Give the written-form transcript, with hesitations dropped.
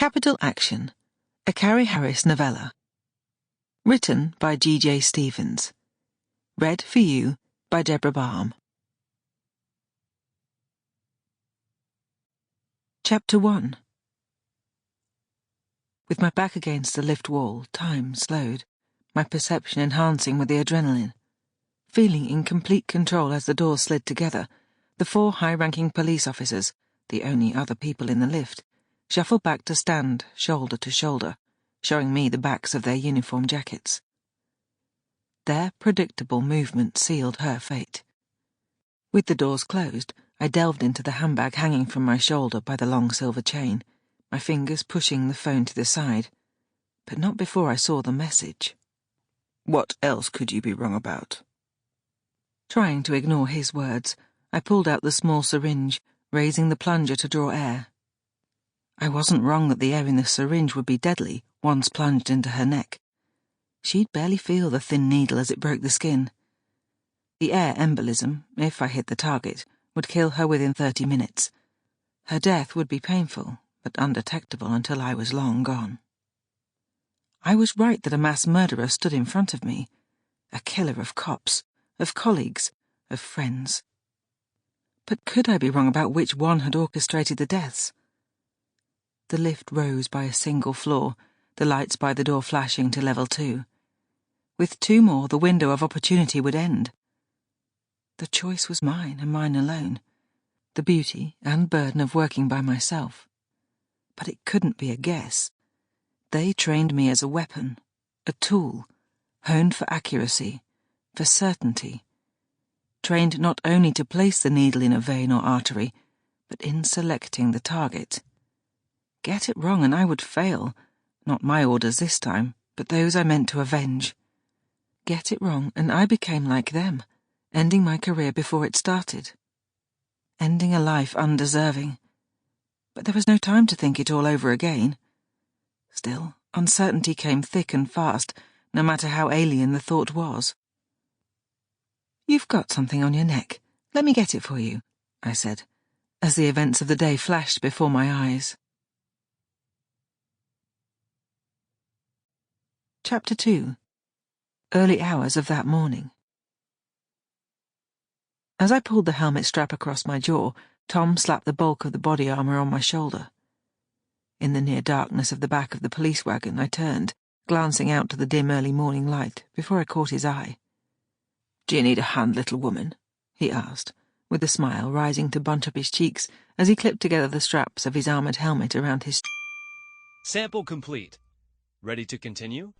Capital Action, a Carrie Harris novella. Written by G.J. Stevens. Read for you by Deborah Balm. Chapter 1. With my back against the lift wall, time slowed, my perception enhancing with the adrenaline. Feeling in complete control as the doors slid together, the 4 high-ranking police officers, the only other people in the lift, shuffled back to stand shoulder to shoulder, showing me the backs of their uniform jackets. Their predictable movement sealed her fate. With the doors closed, I delved into the handbag hanging from my shoulder by the long silver chain, my fingers pushing the phone to the side, but not before I saw the message. "What else could you be wrong about?" Trying to ignore his words, I pulled out the small syringe, raising the plunger to draw air. I wasn't wrong that the air in the syringe would be deadly once plunged into her neck. She'd barely feel the thin needle as it broke the skin. The air embolism, if I hit the target, would kill her within 30 minutes. Her death would be painful, but undetectable until I was long gone. I was right that a mass murderer stood in front of me, a killer of cops, of colleagues, of friends. But could I be wrong about which one had orchestrated the deaths? The lift rose by a single floor, the lights by the door flashing to level 2. With 2 more, the window of opportunity would end. The choice was mine and mine alone, the beauty and burden of working by myself. But it couldn't be a guess. They trained me as a weapon, a tool, honed for accuracy, for certainty, trained not only to place the needle in a vein or artery, but in selecting the target. Get it wrong and I would fail, not my orders this time, but those I meant to avenge. Get it wrong and I became like them, ending my career before it started. Ending a life undeserving. But there was no time to think it all over again. Still, uncertainty came thick and fast, no matter how alien the thought was. "You've got something on your neck. Let me get it for you," I said, as the events of the day flashed before my eyes. Chapter 2. Early hours of that morning. As I pulled the helmet strap across my jaw, Tom slapped the bulk of the body armor on my shoulder. In the near darkness of the back of the police wagon, I turned, glancing out to the dim early morning light, before I caught his eye. "Do you need a hand, little woman?" he asked, with a smile rising to bunch up his cheeks as he clipped together the straps of his armored helmet around his... Sample complete. Ready to continue?